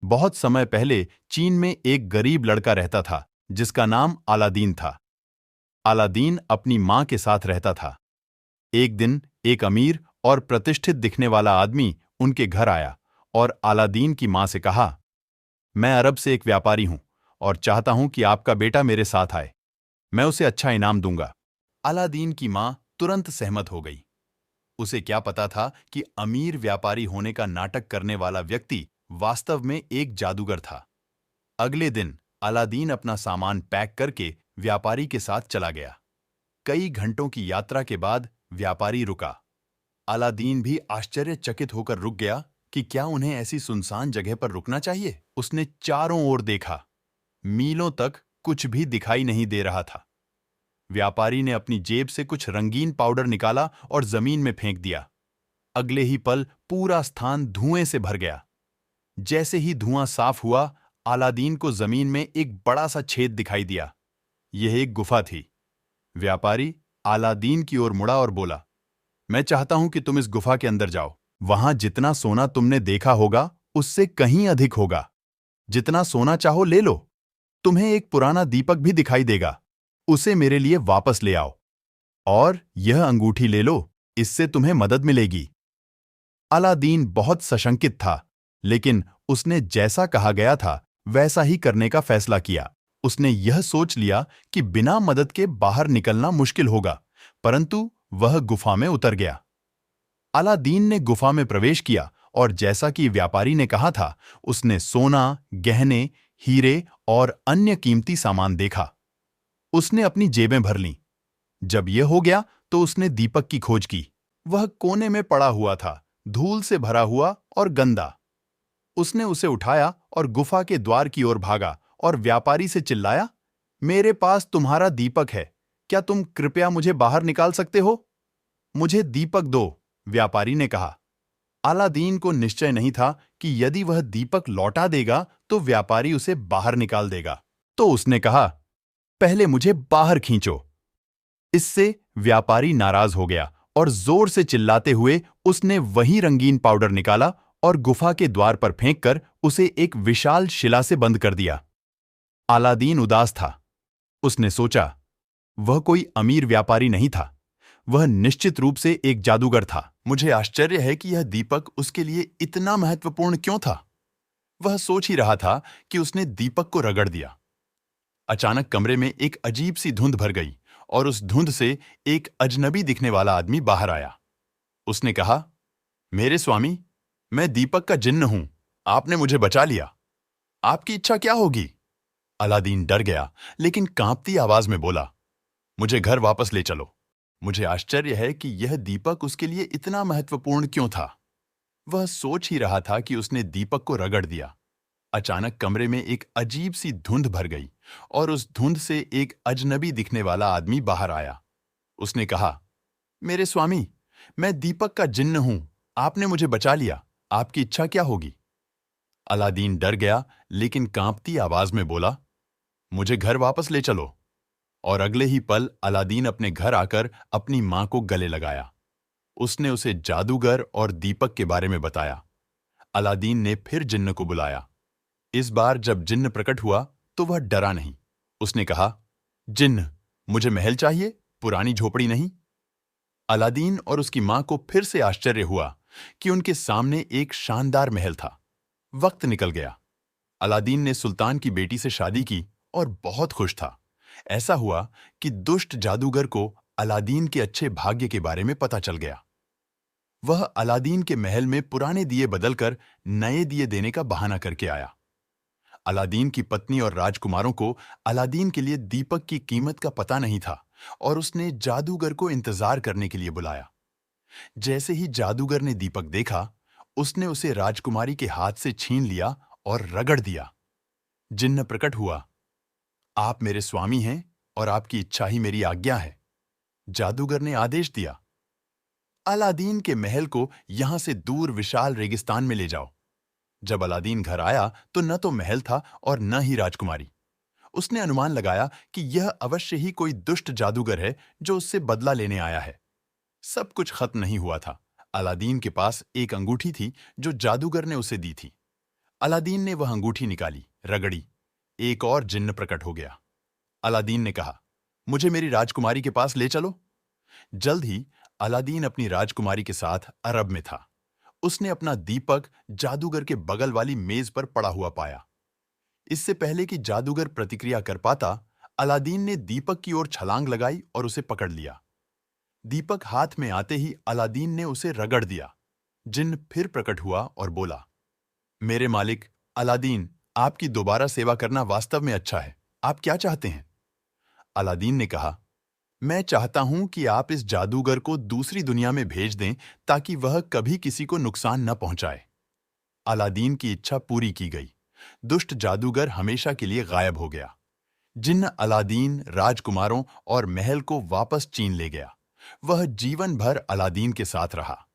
बहुत समय पहले चीन में एक गरीब लड़का रहता था जिसका नाम अलादीन था। अलादीन अपनी माँ के साथ रहता था। एक दिन एक अमीर और प्रतिष्ठित दिखने वाला आदमी उनके घर आया और अलादीन की माँ से कहा, मैं अरब से एक व्यापारी हूं और चाहता हूं कि आपका बेटा मेरे साथ आए। मैं उसे अच्छा इनाम दूंगा। अलादीन की माँ तुरंत सहमत हो गई। उसे क्या पता था कि अमीर व्यापारी होने का नाटक करने वाला व्यक्ति वास्तव में एक जादूगर था। अगले दिन अलादीन अपना सामान पैक करके व्यापारी के साथ चला गया। कई घंटों की यात्रा के बाद व्यापारी रुका। अलादीन भी आश्चर्यचकित होकर रुक गया कि क्या उन्हें ऐसी सुनसान जगह पर रुकना चाहिए। उसने चारों ओर देखा। मीलों तक कुछ भी दिखाई नहीं दे रहा था। व्यापारी ने अपनी जेब से कुछ रंगीन पाउडर निकाला और जमीन में फेंक दिया। अगले ही पल पूरा स्थान धुएं से भर गया। जैसे ही धुआं साफ हुआ, अलादीन को जमीन में एक बड़ा सा छेद दिखाई दिया। यह एक गुफा थी। व्यापारी अलादीन की ओर मुड़ा और बोला, मैं चाहता हूं कि तुम इस गुफा के अंदर जाओ। वहां जितना सोना तुमने देखा होगा उससे कहीं अधिक होगा। जितना सोना चाहो ले लो। तुम्हें एक पुराना दीपक भी दिखाई देगा। उसे मेरे लिए वापस ले आओ। और यह अंगूठी ले लो, इससे तुम्हें मदद मिलेगी। अलादीन बहुत सशंकित था, लेकिन उसने जैसा कहा गया था वैसा ही करने का फैसला किया। उसने यह सोच लिया कि बिना मदद के बाहर निकलना मुश्किल होगा, परंतु वह गुफा में उतर गया। अलादीन ने गुफा में प्रवेश किया और जैसा कि व्यापारी ने कहा था, उसने सोना, गहने, हीरे और अन्य कीमती सामान देखा। उसने अपनी जेबें भर लीं। जब यह हो गया तो उसने दीपक की खोज की। वह कोने में पड़ा हुआ था, धूल से भरा हुआ और गंदा। उसने उसे उठाया और गुफा के द्वार की ओर भागा और व्यापारी से चिल्लाया, मेरे पास तुम्हारा दीपक है, क्या तुम कृपया मुझे बाहर निकाल सकते हो? मुझे दीपक दो, व्यापारी ने कहा। अलादीन को निश्चय नहीं था कि यदि वह दीपक लौटा देगा तो व्यापारी उसे बाहर निकाल देगा। तो उसने कहा, पहले मुझे बाहर खींचो। इससे व्यापारी नाराज हो गया और जोर से चिल्लाते हुए उसने वही रंगीन पाउडर निकाला और गुफा के द्वार पर फेंककर उसे एक विशाल शिला से बंद कर दिया। अलादीन उदास था। उसने सोचा, वह कोई अमीर व्यापारी नहीं था, वह निश्चित रूप से एक जादूगर था। मुझे आश्चर्य है कि यह दीपक उसके लिए इतना महत्वपूर्ण क्यों था। वह सोच ही रहा था कि उसने दीपक को रगड़ दिया। अचानक कमरे में एक अजीब सी धुंध भर गई और उस धुंध से एक अजनबी दिखने वाला आदमी बाहर आया। उसने कहा, मेरे स्वामी, मैं दीपक का जिन्न हूं। आपने मुझे बचा लिया। आपकी इच्छा क्या होगी? अलादीन डर गया, लेकिन कांपती आवाज में बोला, मुझे घर वापस ले चलो। मुझे आश्चर्य है कि यह दीपक उसके लिए इतना महत्वपूर्ण क्यों था। वह सोच ही रहा था कि उसने दीपक को रगड़ दिया। अचानक कमरे में एक अजीब सी धुंध भर गई और उस धुंध से एक अजनबी दिखने वाला आदमी बाहर आया। उसने कहा, मेरे स्वामी, मैं दीपक का जिन्न हूं। आपने मुझे बचा लिया। आपकी इच्छा क्या होगी? अलादीन डर गया, लेकिन कांपती आवाज में बोला, मुझे घर वापस ले चलो। और अगले ही पल अलादीन अपने घर आकर अपनी मां को गले लगाया। उसने उसे जादूगर और दीपक के बारे में बताया। अलादीन ने फिर जिन्न को बुलाया। इस बार जब जिन्न प्रकट हुआ तो वह डरा नहीं। उसने कहा, जिन्न, मुझे महल चाहिए, पुरानी झोपड़ी नहीं। अलादीन और उसकी मां को फिर से आश्चर्य हुआ कि उनके सामने एक शानदार महल था। वक्त निकल गया। अलादीन ने सुल्तान की बेटी से शादी की और बहुत खुश था। ऐसा हुआ कि दुष्ट जादूगर को अलादीन के अच्छे भाग्य के बारे में पता चल गया। वह अलादीन के महल में पुराने दिए बदलकर नए दिए देने का बहाना करके आया। अलादीन की पत्नी और राजकुमारों को अलादीन के लिए दीपक की कीमत का पता नहीं था और उसने जादूगर को इंतजार करने के लिए बुलाया। जैसे ही जादूगर ने दीपक देखा, उसने उसे राजकुमारी के हाथ से छीन लिया और रगड़ दिया। जिन्न प्रकट हुआ। आप मेरे स्वामी हैं और आपकी इच्छा ही मेरी आज्ञा है, जादूगर ने आदेश दिया। अलादीन के महल को यहां से दूर विशाल रेगिस्तान में ले जाओ। जब अलादीन घर आया तो न तो महल था और न ही राजकुमारी। उसने अनुमान लगाया कि यह अवश्य ही कोई दुष्ट जादूगर है जो उससे बदला लेने आया है। सब कुछ खत्म नहीं हुआ था। अलादीन के पास एक अंगूठी थी जो जादूगर ने उसे दी थी। अलादीन ने वह अंगूठी निकाली, रगड़ी। एक और जिन्न प्रकट हो गया। अलादीन ने कहा, मुझे मेरी राजकुमारी के पास ले चलो। जल्द ही अलादीन अपनी राजकुमारी के साथ अरब में था। उसने अपना दीपक जादूगर के बगल वाली मेज पर पड़ा हुआ पाया। इससे पहले कि जादूगर प्रतिक्रिया कर पाता, अलादीन ने दीपक की ओर छलांग लगाई और उसे पकड़ लिया। दीपक हाथ में आते ही अलादीन ने उसे रगड़ दिया। जिन्न फिर प्रकट हुआ और बोला, मेरे मालिक अलादीन, आपकी दोबारा सेवा करना वास्तव में अच्छा है। आप क्या चाहते हैं? अलादीन ने कहा, मैं चाहता हूं कि आप इस जादूगर को दूसरी दुनिया में भेज दें ताकि वह कभी किसी को नुकसान न पहुंचाए। अलादीन की इच्छा पूरी की गई। दुष्ट जादूगर हमेशा के लिए गायब हो गया। जिन्न अलादीन, राजकुमारों और महल को वापस चीन ले गया। वह जीवन भर अलादीन के साथ रहा।